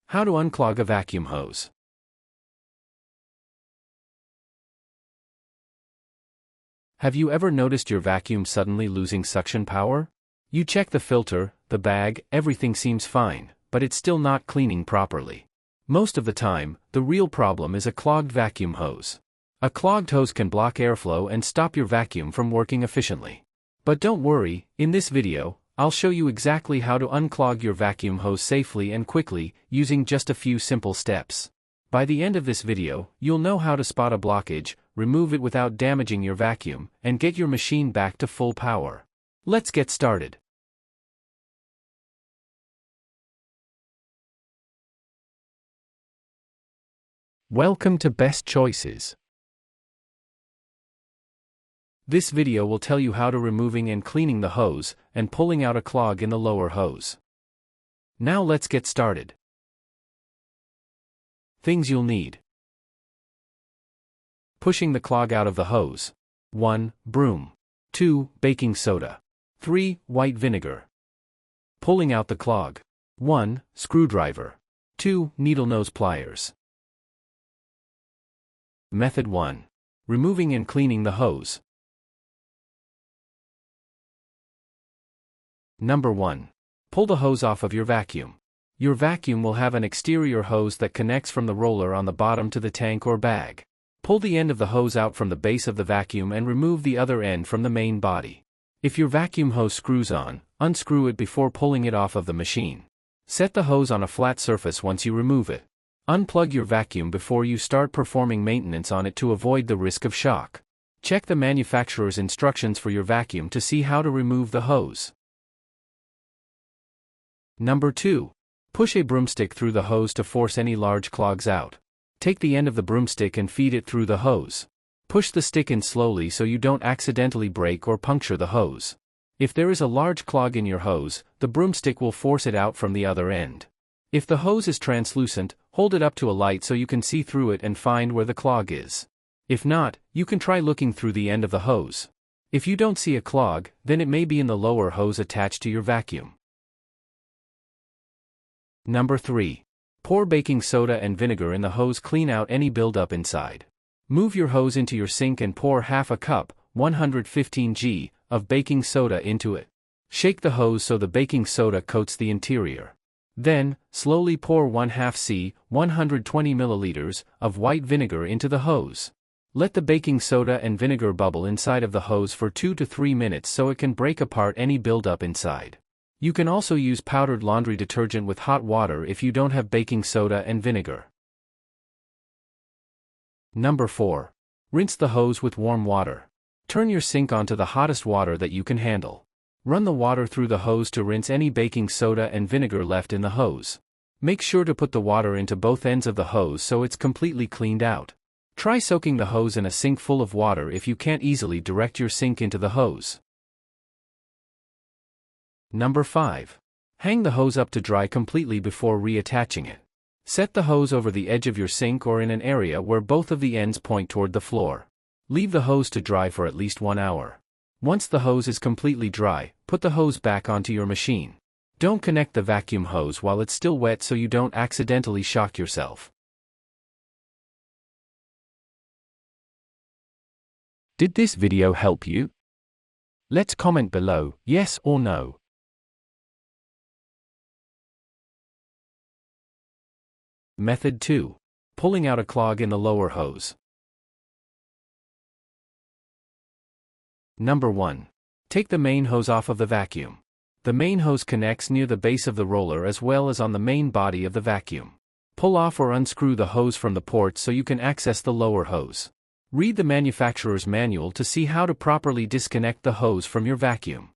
How to unclog a vacuum hose. Have you ever noticed your vacuum suddenly losing suction power? You check the filter, the bag, everything seems fine, but it's still not cleaning properly. Most of the time, the real problem is a clogged vacuum hose. A clogged hose can block airflow and stop your vacuum from working efficiently. But don't worry, in this video, I'll show you exactly how to unclog your vacuum hose safely and quickly, using just a few simple steps. By the end of this video, you'll know how to spot a blockage, remove it without damaging your vacuum, and get your machine back to full power. Let's get started. Welcome to Best Choices. This video will tell you how to removing and cleaning the hose, and pulling out a clog in the lower hose. Now let's get started. Things you'll need. Pushing the clog out of the hose. 1. Broom. 2. Baking soda. 3. White vinegar. Pulling out the clog. 1. Screwdriver. 2. Needle nose pliers. Method 1. Removing and cleaning the hose. Number 1. Pull the hose off of your vacuum. Your vacuum will have an exterior hose that connects from the roller on the bottom to the tank or bag. Pull the end of the hose out from the base of the vacuum and remove the other end from the main body. If your vacuum hose screws on, unscrew it before pulling it off of the machine. Set the hose on a flat surface once you remove it. Unplug your vacuum before you start performing maintenance on it to avoid the risk of shock. Check the manufacturer's instructions for your vacuum to see how to remove the hose. Number 2. Push a broomstick through the hose to force any large clogs out. Take the end of the broomstick and feed it through the hose. Push the stick in slowly so you don't accidentally break or puncture the hose. If there is a large clog in your hose, the broomstick will force it out from the other end. If the hose is translucent, hold it up to a light so you can see through it and find where the clog is. If not, you can try looking through the end of the hose. If you don't see a clog, then it may be in the lower hose attached to your vacuum. Number 3. Pour baking soda and vinegar in the hose. Clean out any buildup inside. Move your hose into your sink and pour half a cup, 115 g, of baking soda into it. Shake the hose so the baking soda coats the interior. Then, slowly pour 1/2 c, 120 milliliters, of white vinegar into the hose. Let the baking soda and vinegar bubble inside of the hose for 2 to 3 minutes so it can break apart any buildup inside. You can also use powdered laundry detergent with hot water if you don't have baking soda and vinegar. Number 4. Rinse the hose with warm water. Turn your sink onto the hottest water that you can handle. Run the water through the hose to rinse any baking soda and vinegar left in the hose. Make sure to put the water into both ends of the hose so it's completely cleaned out. Try soaking the hose in a sink full of water if you can't easily direct your sink into the hose. Number 5. Hang the hose up to dry completely before reattaching it. Set the hose over the edge of your sink or in an area where both of the ends point toward the floor. Leave the hose to dry for at least 1 hour. Once the hose is completely dry, put the hose back onto your machine. Don't connect the vacuum hose while it's still wet so you don't accidentally shock yourself. Did this video help you? Let's comment below, yes or no. Method 2. Pulling out a clog in the lower hose. Number 1. Take the main hose off of the vacuum. The main hose connects near the base of the roller as well as on the main body of the vacuum. Pull off or unscrew the hose from the ports so you can access the lower hose. Read the manufacturer's manual to see how to properly disconnect the hose from your vacuum.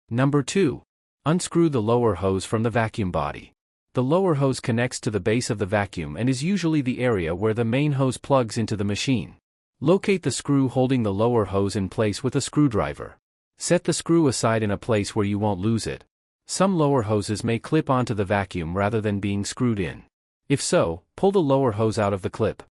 Number 2. Unscrew the lower hose from the vacuum body. The lower hose connects to the base of the vacuum and is usually the area where the main hose plugs into the machine. Locate the screw holding the lower hose in place with a screwdriver. Set the screw aside in a place where you won't lose it. Some lower hoses may clip onto the vacuum rather than being screwed in. If so, pull the lower hose out of the clip.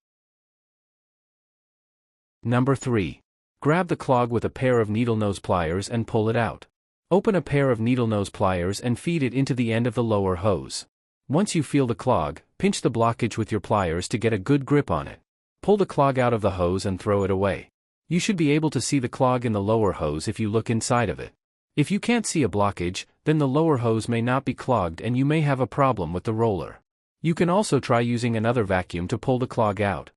Number 3. Grab the clog with a pair of needle nose pliers and pull it out. Open a pair of needle nose pliers and feed it into the end of the lower hose. Once you feel the clog, pinch the blockage with your pliers to get a good grip on it. Pull the clog out of the hose and throw it away. You should be able to see the clog in the lower hose if you look inside of it. If you can't see a blockage, then the lower hose may not be clogged and you may have a problem with the roller. You can also try using another vacuum to pull the clog out.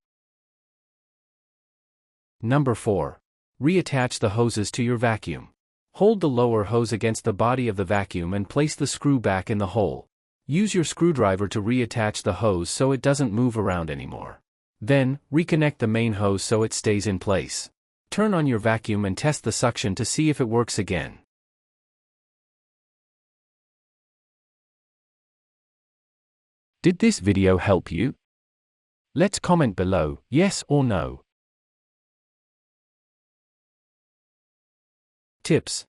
Number 4. Reattach the hoses to your vacuum. Hold the lower hose against the body of the vacuum and place the screw back in the hole. Use your screwdriver to reattach the hose so it doesn't move around anymore. Then, reconnect the main hose so it stays in place. Turn on your vacuum and test the suction to see if it works again. Did this video help you? Let's comment below, yes or no. Tips.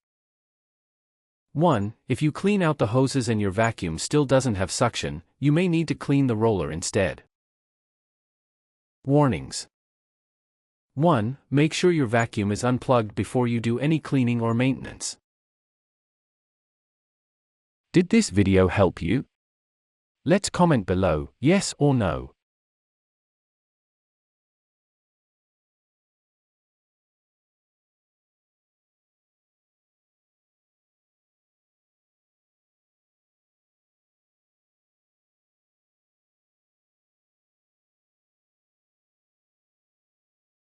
1. If you clean out the hoses and your vacuum still doesn't have suction, you may need to clean the roller instead. Warnings. 1. Make sure your vacuum is unplugged before you do any cleaning or maintenance. Did this video help you? Let's comment below, yes or no.